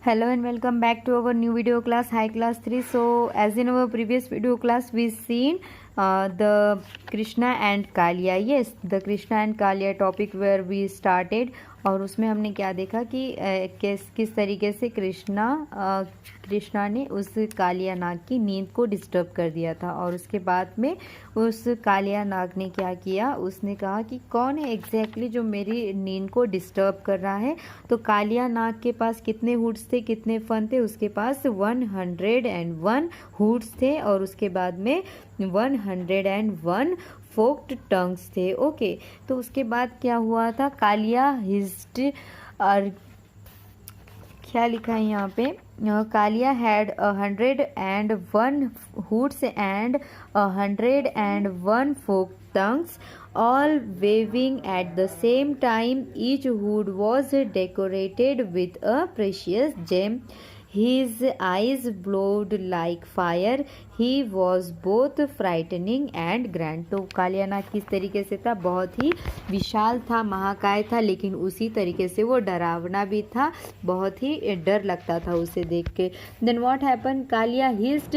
Hello and welcome back to our new video class, High Class 3. So as in our previous video class we seen the Krishna and Kalia. Yes, the Krishna and Kalia topic where we started. और उसमें हमने क्या देखा कि किस तरीके से कृष्णा ने उस कालिया नाग की नींद को डिस्टर्ब कर दिया था। और उसके बाद में उस कालिया नाग ने क्या किया, उसने कहा कि कौन है एग्जैक्टली जो मेरी नींद को डिस्टर्ब कर रहा है। तो कालिया नाग के पास कितने हुड्स थे, कितने फन थे, उसके पास 101 हुड्स थे और उसके बाद में 101 फोक्ड टंग्स थे। ओके, तो उसके बाद क्या हुआ था, कालिया हिस्ड और क्या लिखा है यहाँ पे, Kalia had 101 hoods and 101 fork tongues all waving at the same time. Each hood was decorated with a precious gem. His eyes glowed like fire. He was both frightening and grand. तो कालिया नाग किस तरीके से था, बहुत ही विशाल था, महाकाय था, लेकिन उसी तरीके से वो डरावना भी था, बहुत ही डर लगता था उसे देख के। Then what happened? Kaliya hissed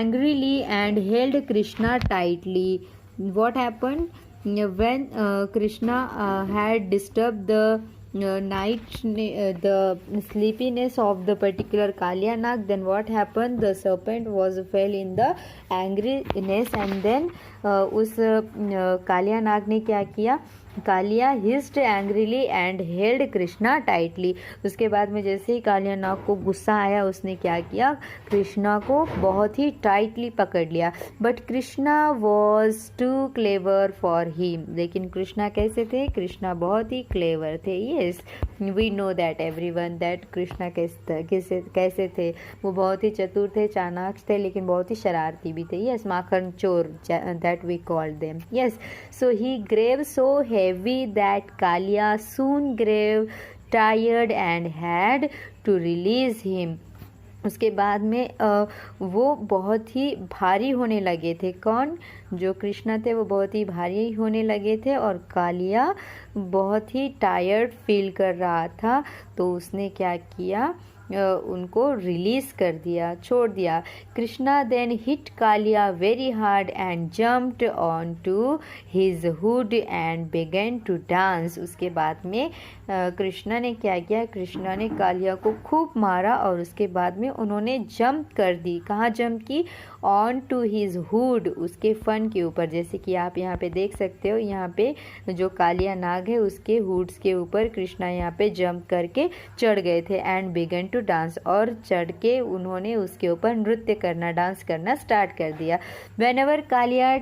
angrily and held Krishna tightly. What happened when Krishna had disturbed the the sleepiness of the particular Kalia Nag? Then what happened? The serpent was fell in the angriness and then उस कालिया नाग ने क्या किया, Kaliya hissed angrily and held Krishna tightly. उसके बाद में जैसे ही कालिया नाग को गुस्सा आया, उसने क्या किया, कृष्णा को बहुत ही टाइटली पकड़ लिया। But Krishna was too clever for him. लेकिन कृष्णा कैसे थे, कृष्णा बहुत ही क्लेवर थे। Yes, we know that everyone that Krishna कैसे थे, वो बहुत ही चतुर थे, चाणाक्ष थे, लेकिन बहुत ही शरारती भी थे। Yes, makhan chor that we called them. Yes, so he grew so heavy that Kalia soon grew tired and had to release him. उसके बाद में वो बहुत ही भारी होने लगे थे। कौन, जो कृष्णा थे वो बहुत ही भारी होने लगे थे और कालिया बहुत ही टायर्ड फील कर रहा था। तो उसने क्या किया, उनको रिलीज कर दिया, छोड़ दिया। Krishna then hit Kalia very hard and jumped on to his hood and began to dance. उसके बाद में कृष्णा ने क्या किया, कृष्णा ने कालिया को खूब मारा और उसके बाद में उन्होंने जंप कर दी। कहाँ जंप की, ऑन टू हिज हुड, उसके फन के ऊपर। जैसे कि आप यहाँ पे देख सकते हो, यहाँ पे जो कालिया नाग है उसके हुड्स के ऊपर कृष्णा यहाँ पे जंप करके चढ़ गए थे। एंड बिगन टू डांस, और चढ़ के उन्होंने उसके ऊपर नृत्य करना, डांस करना स्टार्ट कर दिया। Whenever Kalia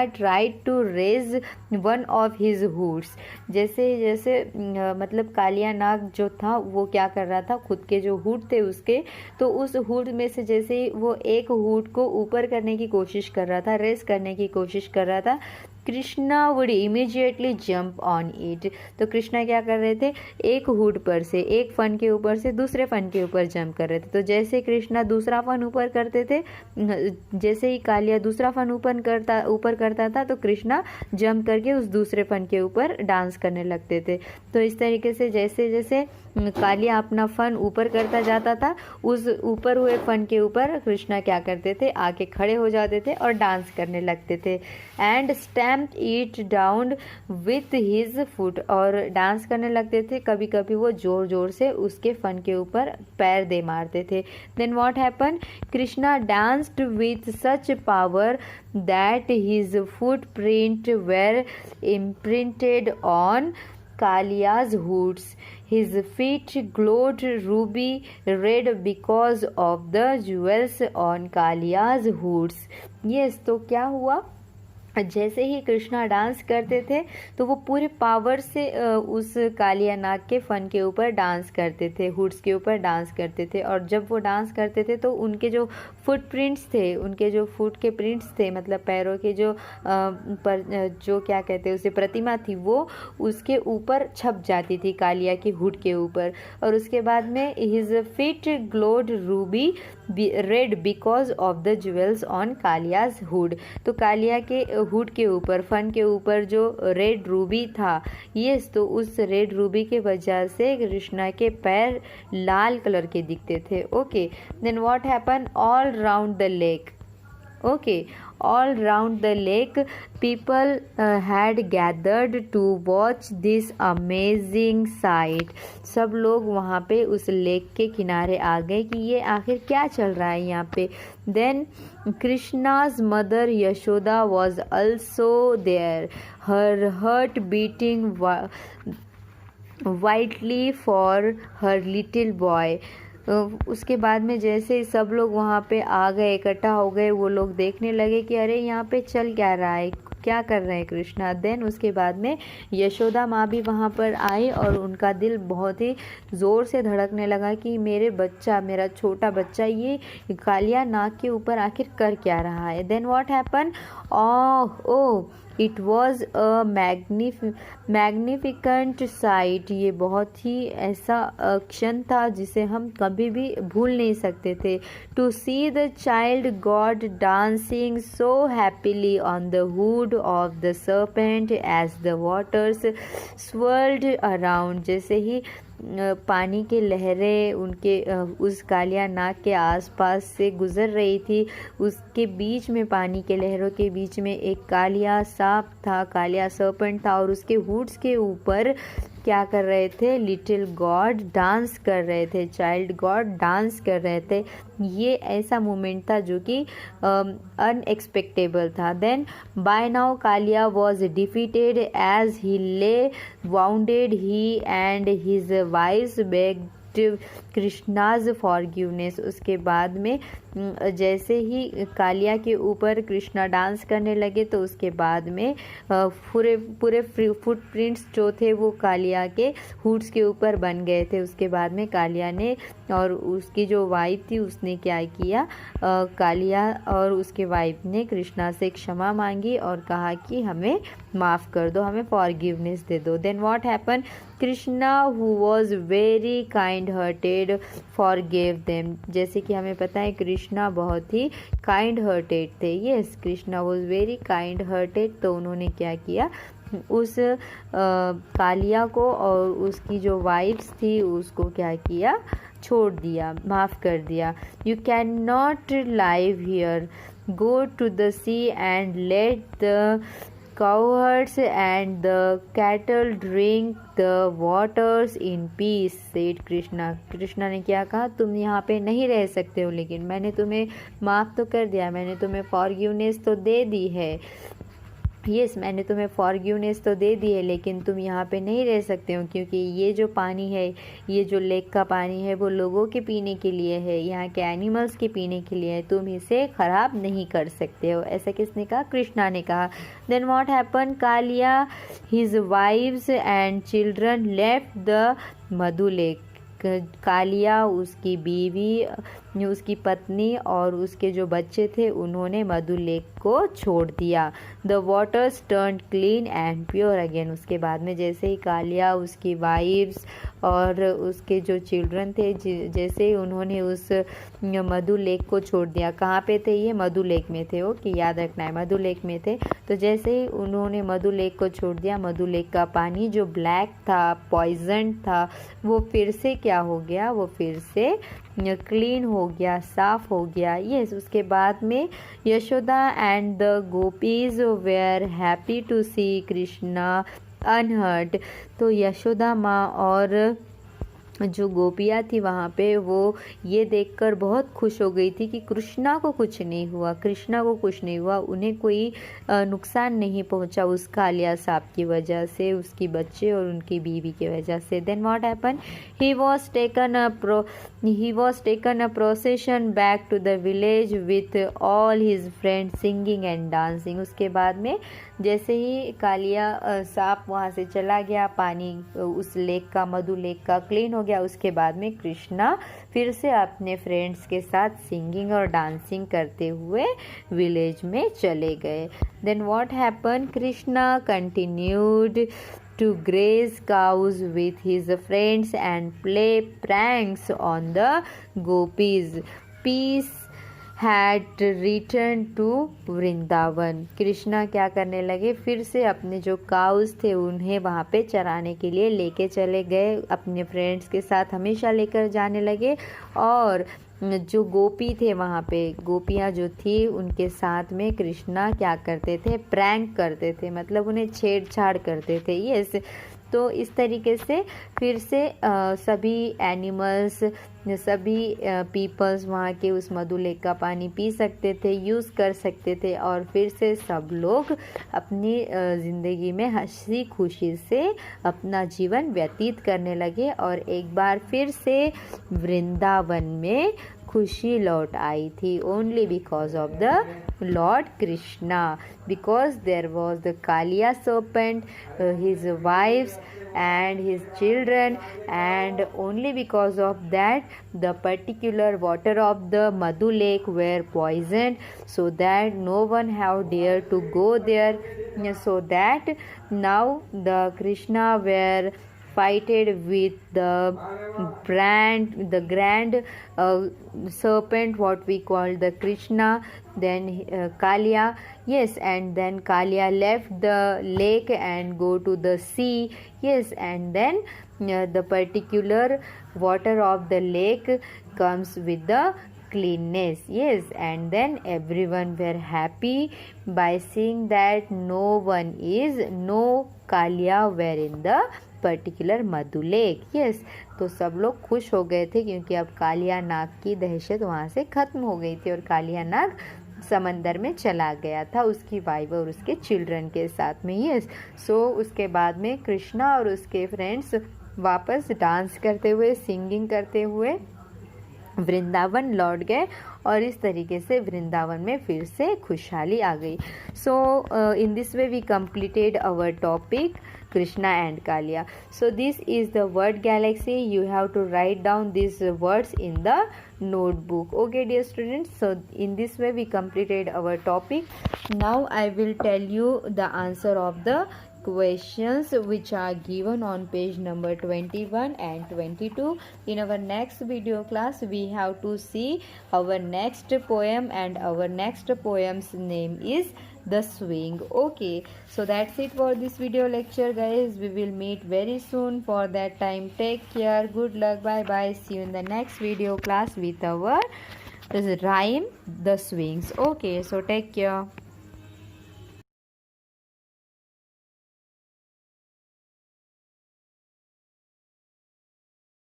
tried to raise one of his hoods, जैसे मतलब कालिया नाग जो था वो क्या कर रहा था, खुद के जो हुड थे उसके, तो उस हुड में से जैसे वो एक हुड को ऊपर करने की कोशिश कर रहा था, रेस करने की कोशिश कर रहा था, Krishna would immediately jump on it. तो कृष्णा क्या कर रहे थे, एक हुड पर से, एक फन के ऊपर से दूसरे फन के ऊपर जंप कर रहे थे। तो जैसे कृष्णा दूसरा फन ऊपर करते थे, जैसे ही कालिया दूसरा फन ऊपर करता था, तो कृष्णा जंप करके उस दूसरे फन के ऊपर डांस करने लगते थे। तो इस तरीके से जैसे जैसे कालिया अपना फन ऊपर करता जाता था, उस ऊपर हुए फन के ऊपर कृष्णा क्या करते थे, आके खड़े हो जाते थे और डांस करने लगते थे। And stamped it down with his foot, और डांस करने लगते थे। कभी कभी वो जोर जोर से उसके फन के ऊपर पैर दे मारते थे। Then what happen, Krishna danced with such power that his foot print were imprinted on Kalia's hoods. His feet glowed ruby red because of the jewels on Kalia's hoods. Yes, तो क्या हुआ, जैसे ही कृष्णा डांस करते थे तो वो पूरे पावर से उस कालिया नाग के फन के ऊपर डांस करते थे, हुड्स के ऊपर डांस करते थे। और जब वो डांस करते थे तो उनके जो फुट प्रिंट्स थे, उनके जो फुट के प्रिंट्स थे, मतलब पैरों के जो जो क्या कहते हैं उसे, प्रतिमा थी, वो उसके ऊपर छप जाती थी, कालिया की हुड के ऊपर। और उसके बाद में his feet glowed ruby red because of the jewels on Kaliya's hood. तो कालिया के हुड के ऊपर, फन के ऊपर जो रेड रूबी था, यस, तो उस रेड रूबी के वजह से कृष्णा के पैर लाल कलर के दिखते थे। Okay, then what happen all round the lake. Okay, all round the lake, people had gathered to watch this amazing sight. सब लोग वहाँ पे उस लेक के किनारे आ गए कि ये आखिर क्या चल रहा है यहाँ पे। Then Krishna's mother Yashoda was also there, her heart beating wildly for her little boy. उसके बाद में जैसे सब लोग वहाँ पे आ गए, इकट्ठा हो गए, वो लोग देखने लगे कि अरे यहाँ पे चल क्या रहा है, क्या कर रहे हैं कृष्णा। देन उसके बाद में यशोदा माँ भी वहाँ पर आई और उनका दिल बहुत ही ज़ोर से धड़कने लगा कि मेरा छोटा बच्चा ये कालिया नाग के ऊपर आखिर कर क्या रहा है। Then what happen, oh it was a magnificent sight. ये बहुत ही ऐसा क्षण था जिसे हम कभी भी भूल नहीं सकते थे। To see the child god dancing so happily on the hood of the serpent as the waters swirled around. जैसे ही पानी के लहरें उनके उस कालिया नाग के आसपास से गुजर रही थी, उसके बीच में, पानी के लहरों के बीच में एक कालिया सांप था, कालिया सर्पेंट था, और उसके हुड्स के ऊपर क्या कर रहे थे, लिटिल गॉड डांस कर रहे थे, चाइल्ड गॉड डांस कर रहे थे। ये ऐसा मोमेंट था जो कि अनएक्सपेक्टेबल था। Then by now Kaliya was defeated as he lay wounded, he and his wife begged Krishna's forgiveness. उसके बाद में जैसे ही कालिया के ऊपर कृष्णा डांस करने लगे तो उसके बाद में पूरे फुटप्रिंट्स जो थे वो कालिया के हुड्स के ऊपर बन गए थे। उसके बाद में कालिया ने और उसकी जो वाइफ थी उसने क्या किया, कालिया और उसके वाइफ ने कृष्णा से क्षमा मांगी और कहा कि हमें माफ़ कर दो, हमें फॉरगिवनेस दे दो। Then what happen, Krishna who was very kind hearted forgive them. जैसे कि हमें पता है कृष्णा बहुत ही काइंड हार्टेड थे। Yes, Krishna was very kind hearted. तो उन्होंने क्या किया, उस कालिया को और उसकी जो वाइफ्स थी उसको क्या किया, छोड़ दिया, माफ़ कर दिया। You can not live here, go to the sea and let the cowherds and the cattle drink the waters in peace, said Krishna. Krishna ने क्या कहा, तुम यहाँ पे नहीं रह सकते हो, लेकिन मैंने तुम्हें माफ़ तो कर दिया, मैंने तुम्हें फॉरगिवनेस तो दे दी है। यस, मैंने तुम्हें फॉरगिवनेस तो दे दी है, लेकिन तुम यहाँ पे नहीं रह सकते हो, क्योंकि ये जो पानी है, ये जो लेक का पानी है वो लोगों के पीने के लिए है, यहाँ के एनिमल्स के पीने के लिए है, तुम इसे ख़राब नहीं कर सकते हो। ऐसा किसने कहा, कृष्णा ने कहा। Then what happen, Kalia his wives and children left the Madhu lake. Kalia, उसकी बीवी, उसकी पत्नी और उसके जो बच्चे थे उन्होंने मधु लेक को छोड़ दिया। The waters turn clean and pure again. उसके बाद में जैसे ही कालिया, उसकी वाइफ्स और उसके जो चिल्ड्रन थे, जैसे ही उन्होंने उस मधु लेक को छोड़ दिया, कहाँ पे थे ये, मधु लेक में थे। ओके, याद रखना है, मधु लेक में थे। तो जैसे ही उन्होंने मधु लेक को छोड़ दिया, मधु लेक का पानी जो ब्लैक था, पॉइजन था, वो फिर से क्या हो गया, वो फिर से क्लीन हो गया, साफ हो गया। यस, उसके बाद में Yashoda and the gopis were happy to see Krishna unhurt. तो यशोदा माँ और जो गोपियाँ थी वहाँ पे वो ये देखकर बहुत खुश हो गई थी कि कृष्णा को कुछ नहीं हुआ, कृष्णा को कुछ नहीं हुआ, उन्हें कोई नुकसान नहीं पहुँचा उस कालिया सांप की वजह से, उसकी बच्चे और उनकी बीवी की वजह से। Then what happen, he was taken a procession back to the village with all his friends singing and dancing. उसके बाद में जैसे ही कालिया सांप वहाँ से चला गया, पानी उस लेक का, मधु लेक का क्लीन हो गया, उसके बाद में कृष्णा फिर से अपने फ्रेंड्स के साथ सिंगिंग और डांसिंग करते हुए विलेज में चले गए। Then what happen, Krishna continued to graze cows with his friends and play pranks on the gopis. peace had returned to Vrindavan. Krishna क्या करने लगे, फिर से अपने जो काउस थे उन्हें वहाँ पे चराने के लिए लेके चले गए, अपने फ्रेंड्स के साथ हमेशा लेकर जाने लगे। और जो गोपी थे वहाँ पे, गोपियाँ जो थी उनके साथ में कृष्णा क्या करते थे, प्रैंक करते थे, मतलब उन्हें छेड़छाड़ करते थे। यस, तो इस तरीके से फिर से सभी एनिमल्स, सभी पीपल्स वहाँ के उस मधु लेक का पानी पी सकते थे, यूज़ कर सकते थे, और फिर से सब लोग अपनी ज़िंदगी में हंसी खुशी से अपना जीवन व्यतीत करने लगे। और एक बार फिर से वृंदावन में खुशी लौट आई थी, only because of the lord Krishna, because there was the Kalia serpent, his wives and his children, and only because of that the particular water of the Madhu lake were poisoned, so that no one have dared to go there, so that now the Krishna were fighted with the grand serpent, what we call the Krishna, then Kalia. Yes, and then Kalia left the lake and go to the sea. Yes, and then the particular water of the lake comes with the cleanness. Yes, and then everyone were happy by seeing that no Kalia were in the particular Madhu lake. Yes, तो सब लोग खुश हो गए थे क्योंकि अब कालिया नाग की दहशत वहाँ से ख़त्म हो गई थी, और कालिया नाग समंदर में चला गया था उसकी वाइफ और उसके चिल्ड्रन के साथ में। यस, सो उसके बाद में कृष्णा और उसके फ्रेंड्स वापस डांस करते हुए, सिंगिंग करते हुए वृंदावन लौट गए, और इस तरीके से वृंदावन में फिर से खुशहाली आ गई। So in this way we completed our topic Krishna and Kalia. So this is the word galaxy. You have to write down these words in the notebook. Okay dear students, so in this way we completed our topic. Now I will tell you the answer of the questions which are given on page number 21 and 22. In our next video class we have to see our next poem, and our next poem's name is The Swing. Okay, so that's it for this video lecture guys. We will meet very soon. For that time, take care, good luck, bye bye. See you in the next video class with our rhyme The Swings. Okay, so take care.